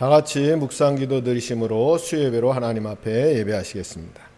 다 같이 묵상기도 드리심으로 수요예배로 하나님 앞에 예배하시겠습니다.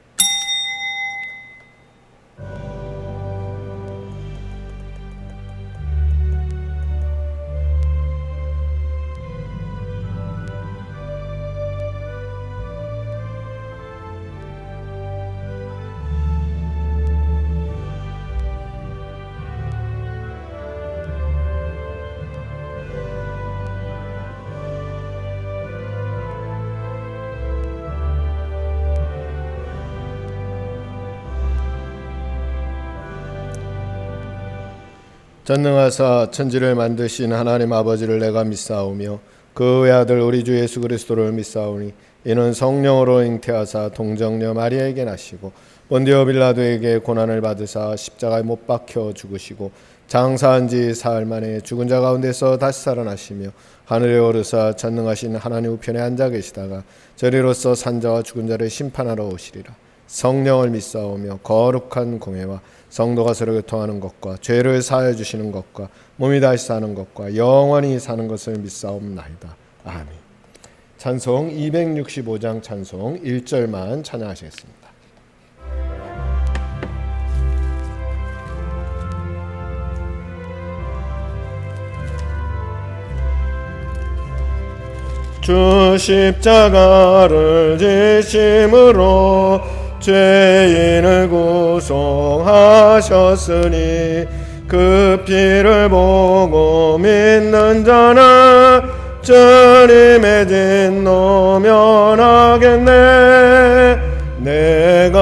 전능하사 천지를 만드신 하나님 아버지를 내가 믿사오며 그 외아들 우리 주 예수 그리스도를 믿사오니 이는 성령으로 잉태하사 동정녀 마리아에게 나시고 본디오 빌라도에게 고난을 받으사 십자가에 못 박혀 죽으시고 장사한 지 사흘 만에 죽은 자 가운데서 다시 살아나시며 하늘에 오르사 전능하신 하나님 우편에 앉아 계시다가 저리로서 산자와 죽은 자를 심판하러 오시리라. 성령을 믿사오며 거룩한 공회와 성도가 서로 교통하는 것과 죄를 사하여 주시는 것과 몸이 다시 사는 것과 영원히 사는 것을 믿사옵나이다. 아멘. 찬송 265장 찬송 1절만 찬양하시겠습니다. 주 십자가를 지심으로 죄인을 구속하셨으니 그 피를 보고 믿는 자는 주님의 진노 면하겠네. 내가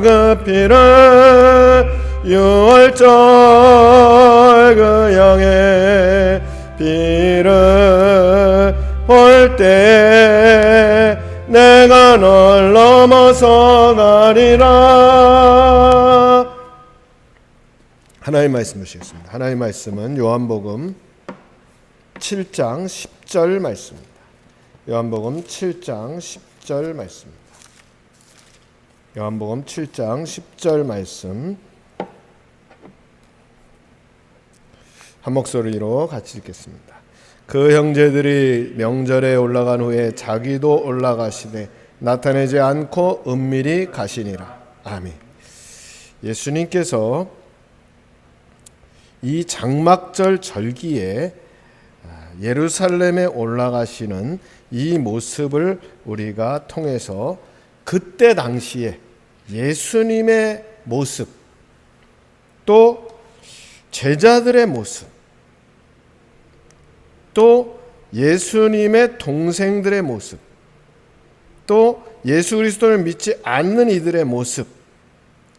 그 피를 유월절 그 양의 피를 볼 때 내가 널 넘어서 가리라. 하나님 말씀 보시겠습니다. 하나님 말씀은 요한복음 7장 10절 말씀입니다. 요한복음 7장 10절 말씀입니다. 요한복음 7장 10절 말씀 한 목소리로 같이 읽겠습니다. 그 형제들이 명절에 올라간 후에 자기도 올라가시되 나타내지 않고 은밀히 가시니라. 아멘. 예수님께서 이 장막절 절기에 예루살렘에 올라가시는 이 모습을 우리가 통해서 그때 당시에 예수님의 모습, 또 제자들의 모습, 또 예수님의 동생들의 모습, 또 예수 그리스도를 믿지 않는 이들의 모습,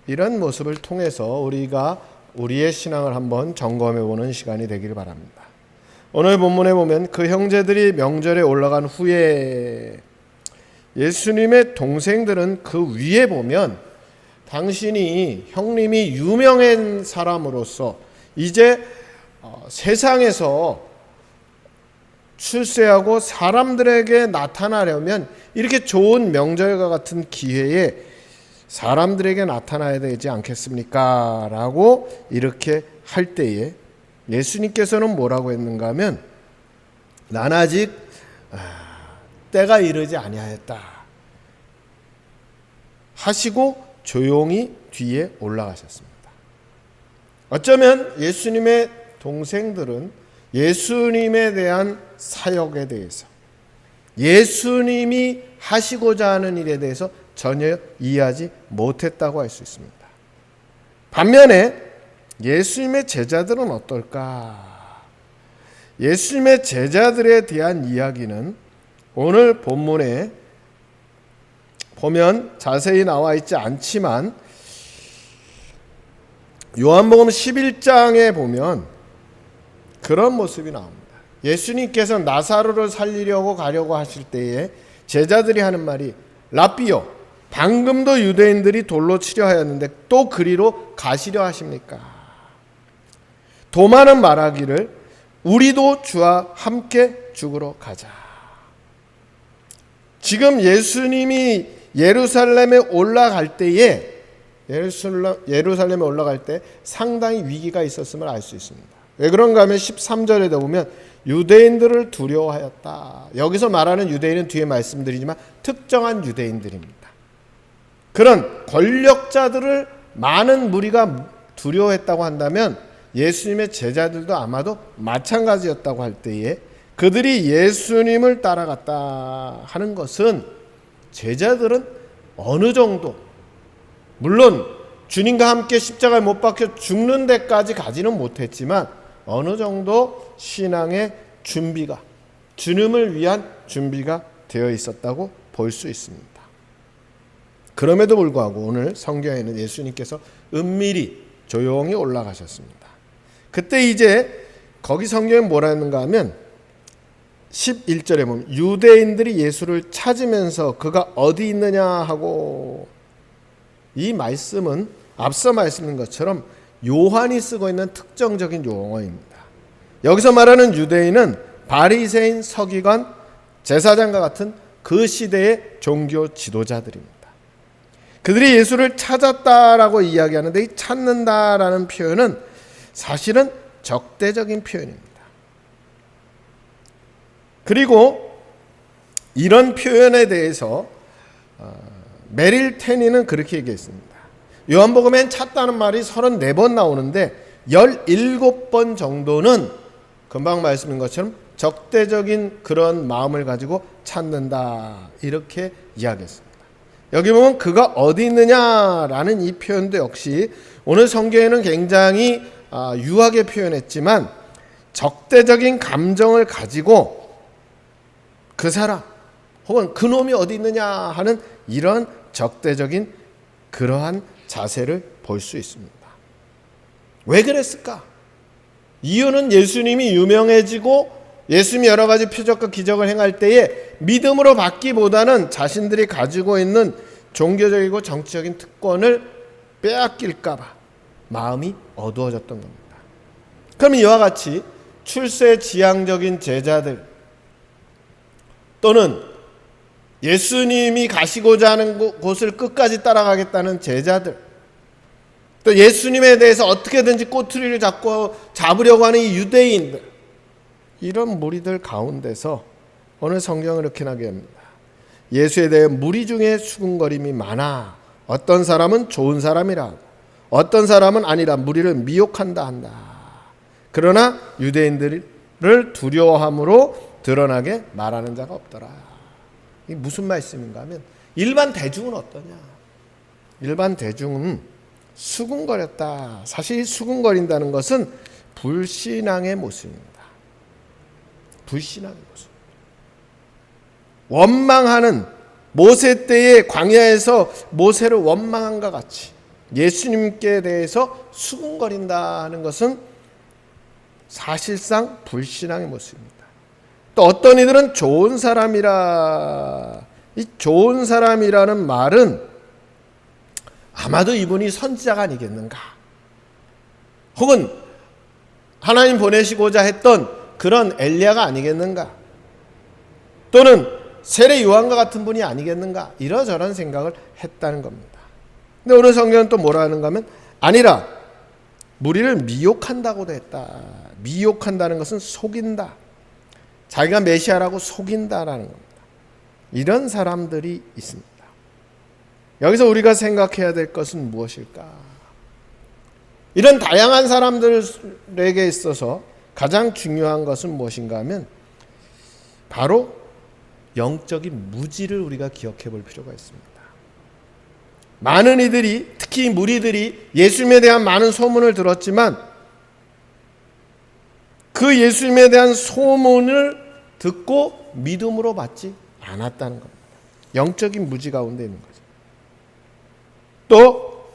이런 모습을 통해서 우리가 우리의 신앙을 한번 점검해 보는 시간이 되기를 바랍니다. 오늘 본문에 보면 그 형제들이 명절에 올라간 후에 예수님의 동생들은 그 위에 보면 당신이 형님이 유명한 사람으로서 이제 세상에서 출세하고 사람들에게 나타나려면 이렇게 좋은 명절과 같은 기회에 사람들에게 나타나야 되지 않겠습니까? 라고 이렇게 할 때에 예수님께서는 뭐라고 했는가 하면 난 아직 때가 이르지 아니하였다 하시고 조용히 뒤에 올라가셨습니다. 어쩌면 예수님의 동생들은 예수님에 대한 사역에 대해서, 예수님이 하시고자 하는 일에 대해서 전혀 이해하지 못했다고 할 수 있습니다. 반면에 예수님의 제자들은 어떨까? 예수님의 제자들에 대한 이야기는 오늘 본문에 보면 자세히 나와 있지 않지만 요한복음 11장에 보면 그런 모습이 나옵니다. 예수님께서 나사로를 살리려고 가려고 하실 때에 제자들이 하는 말이 랍비요, 방금도 유대인들이 돌로 치려 하였는데 또 그리로 가시려 하십니까? 도마는 말하기를 우리도 주와 함께 죽으러 가자. 지금 예수님이 예루살렘에 올라갈 때에 예루살렘에 올라갈 때 상당히 위기가 있었음을 알 수 있습니다. 왜 그런가 하면 13절에 보면 유대인들을 두려워하였다. 여기서 말하는 유대인은 뒤에 말씀드리지만 특정한 유대인들입니다. 그런 권력자들을 많은 무리가 두려워했다고 한다면 예수님의 제자들도 아마도 마찬가지였다고 할 때에 그들이 예수님을 따라갔다 하는 것은 제자들은 어느 정도, 물론 주님과 함께 십자가에 못 박혀 죽는 데까지 가지는 못했지만 어느 정도 신앙의 준비가, 주님을 위한 준비가 되어 있었다고 볼 수 있습니다. 그럼에도 불구하고 오늘 성경에는 예수님께서 은밀히 조용히 올라가셨습니다. 그때 이제 거기 성경에 뭐라 했는가 하면 11절에 보면 유대인들이 예수를 찾으면서 그가 어디 있느냐 하고, 이 말씀은 앞서 말씀인 것처럼 요한이 쓰고 있는 특정적인 용어입니다. 여기서 말하는 유대인은 바리새인, 서기관, 제사장과 같은 그 시대의 종교 지도자들입니다. 그들이 예수를 찾았다라고 이야기하는데 이 찾는다라는 표현은 사실은 적대적인 표현입니다. 그리고 이런 표현에 대해서 메릴 테니는 그렇게 얘기했습니다. 요한복음엔 찾다는 말이 34번 나오는데 17번 정도는 금방 말씀인 것처럼 적대적인 그런 마음을 가지고 찾는다, 이렇게 이야기했습니다. 여기 보면 그가 어디 있느냐라는 이 표현도 역시 오늘 성경에는 굉장히 유하게 표현했지만 적대적인 감정을 가지고 그 사람 혹은 그놈이 어디 있느냐 하는 이런 적대적인 그러한 자세를 볼 수 있습니다. 왜 그랬을까? 이유는 예수님이 유명해지고 예수님이 여러 가지 표적과 기적을 행할 때에 믿음으로 받기보다는 자신들이 가지고 있는 종교적이고 정치적인 특권을 빼앗길까 봐 마음이 어두워졌던 겁니다. 그럼 이와 같이 출세지향적인 제자들 또는 예수님이 가시고자 하는 곳을 끝까지 따라가겠다는 제자들, 또 예수님에 대해서 어떻게든지 꼬투리를 잡으려고 하는 이 유대인들, 이런 무리들 가운데서 오늘 성경은 이렇게 나갑니다. 예수에 대해 무리 중에 수군거림이 많아 어떤 사람은 좋은 사람이라 어떤 사람은 아니라 무리를 미혹한다 한다. 그러나 유대인들을 두려워함으로 드러나게 말하는 자가 없더라. 이게 무슨 말씀인가 하면 일반 대중은 어떠냐? 일반 대중은 수군거렸다. 사실 수군거린다는 것은 불신앙의 모습입니다. 불신앙의 모습. 원망하는, 모세 때의 광야에서 모세를 원망한과 같이 예수님께 대해서 수군거린다는 것은 사실상 불신앙의 모습입니다. 또 어떤 이들은 좋은 사람이라, 이 좋은 사람이라는 말은 아마도 이분이 선지자가 아니겠는가, 혹은 하나님 보내시고자 했던 그런 엘리야가 아니겠는가, 또는 세례 요한과 같은 분이 아니겠는가, 이러저런 생각을 했다는 겁니다. 근데 오늘 성경은 또 뭐라 하는가 하면 아니라 무리를 미혹한다고도 했다. 미혹한다는 것은 속인다, 자기가 메시아라고 속인다라는 겁니다. 이런 사람들이 있습니다. 여기서 우리가 생각해야 될 것은 무엇일까? 이런 다양한 사람들에게 있어서 가장 중요한 것은 무엇인가 하면 바로 영적인 무지를 우리가 기억해 볼 필요가 있습니다. 많은 이들이, 특히 무리들이 예수님에 대한 많은 소문을 들었지만 그 예수님에 대한 소문을 듣고 믿음으로 받지 않았다는 겁니다. 영적인 무지 가운데 있는 거죠. 또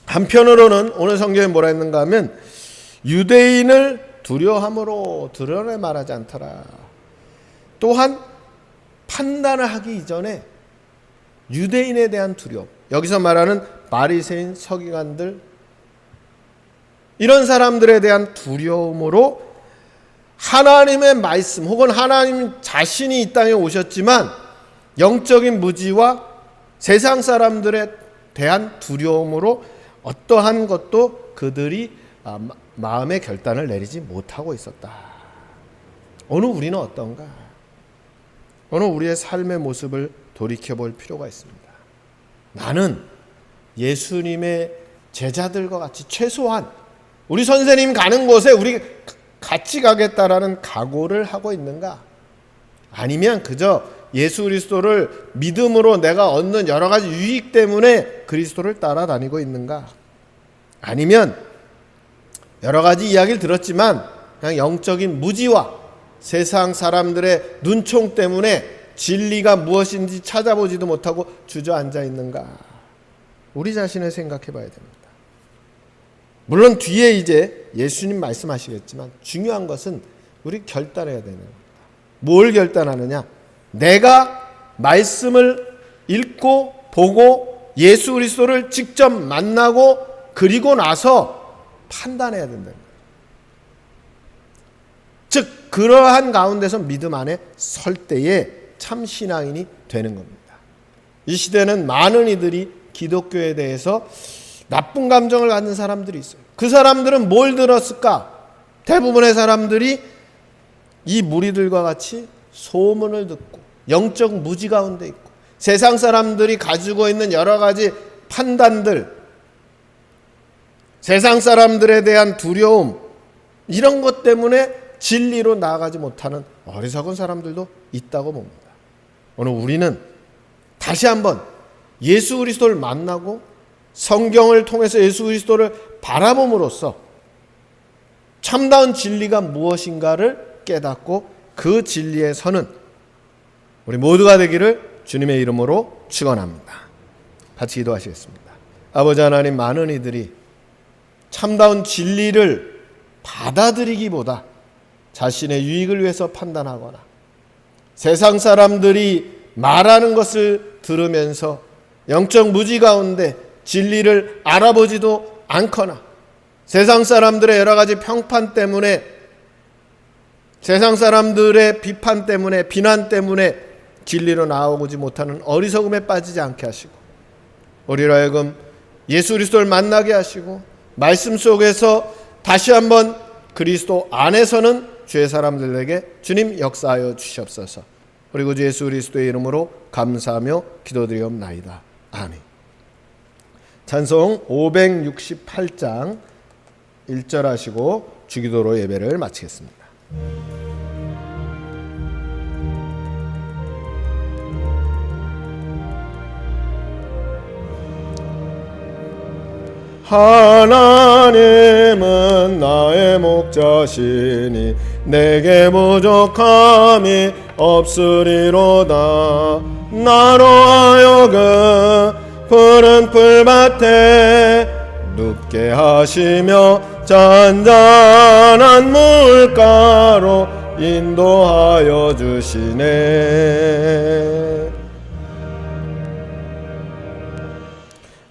한편으로는 오늘 성경에 뭐라 했는가 하면 유대인을 두려워함으로 드러내 말하지 않더라. 또한 판단을 하기 이전에 유대인에 대한 두려움, 여기서 말하는 바리새인, 서기관들, 이런 사람들에 대한 두려움으로 하나님의 말씀 혹은 하나님 자신이 이 땅에 오셨지만 영적인 무지와 세상 사람들에 대한 두려움으로 어떠한 것도 그들이 마음의 결단을 내리지 못하고 있었다. 오늘 우리는 어떤가? 오늘 우리의 삶의 모습을 돌이켜볼 필요가 있습니다. 나는 예수님의 제자들과 같이 최소한 우리 선생님 가는 곳에 우리 같이 가겠다라는 각오를 하고 있는가? 아니면 그저 예수 그리스도를 믿음으로 내가 얻는 여러 가지 유익 때문에 그리스도를 따라다니고 있는가? 아니면 여러 가지 이야기를 들었지만 그냥 영적인 무지와 세상 사람들의 눈총 때문에 진리가 무엇인지 찾아보지도 못하고 주저앉아 있는가? 우리 자신을 생각해 봐야 됩니다. 물론 뒤에 이제 예수님 말씀하시겠지만 중요한 것은 우리 결단해야 되는 겁니다. 뭘 결단하느냐? 내가 말씀을 읽고 보고 예수 그리스도를 직접 만나고 그리고 나서 판단해야 된다는 거예요. 즉 그러한 가운데서 믿음 안에 설 때에 참 신앙인이 되는 겁니다. 이 시대는 많은 이들이 기독교에 대해서 나쁜 감정을 갖는 사람들이 있어요. 그 사람들은 뭘 들었을까? 대부분의 사람들이 이 무리들과 같이 소문을 듣고 영적 무지 가운데 있고 세상 사람들이 가지고 있는 여러 가지 판단들, 세상 사람들에 대한 두려움, 이런 것 때문에 진리로 나아가지 못하는 어리석은 사람들도 있다고 봅니다. 오늘 우리는 다시 한번 예수 그리스도를 만나고 성경을 통해서 예수 그리스도를 바라봄으로써 참다운 진리가 무엇인가를 깨닫고 그 진리에 서는 우리 모두가 되기를 주님의 이름으로 축원합니다. 같이 기도하시겠습니다. 아버지 하나님, 많은 이들이 참다운 진리를 받아들이기보다 자신의 유익을 위해서 판단하거나 세상 사람들이 말하는 것을 들으면서 영적 무지 가운데 진리를 알아보지도 않거나 세상 사람들의 여러 가지 평판 때문에, 세상 사람들의 비판 때문에, 비난 때문에 진리로 나아오지 못하는 어리석음에 빠지지 않게 하시고 우리로 하여금 예수 그리스도를 만나게 하시고 말씀 속에서 다시 한번 그리스도 안에서는 주의 사람들에게 주님 역사하여 주시옵소서. 그리고 주 예수 그리스도의 이름으로 감사하며 기도드리옵나이다. 아멘. 찬송 568장 1절 하시고 주기도로 예배를 마치겠습니다. 하나님은 나의 목자시니 내게 부족함이 없으리로다. 나로 하여금 푸른 풀밭에 눕게 하시며 잔잔한 물가로 인도하여 주시네.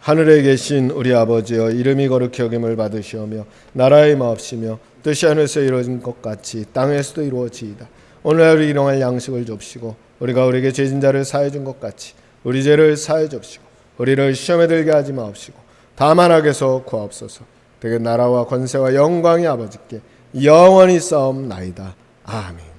하늘에 계신 우리 아버지여, 이름이 거룩히 여김을 받으시오며 나라의 마옵시며 뜻이 하늘에서 이루어진 것 같이 땅에서도 이루어지이다. 오늘 우리 일용할 양식을 줍시고 우리가 우리에게 죄진 자를 사해 준 것 같이 우리 죄를 사해 줍시고 우리를 시험에 들게 하지 마옵시고 다만 악에서 구하옵소서. 되게 나라와 권세와 영광이 아버지께 영원히 싸움나이다. 아멘.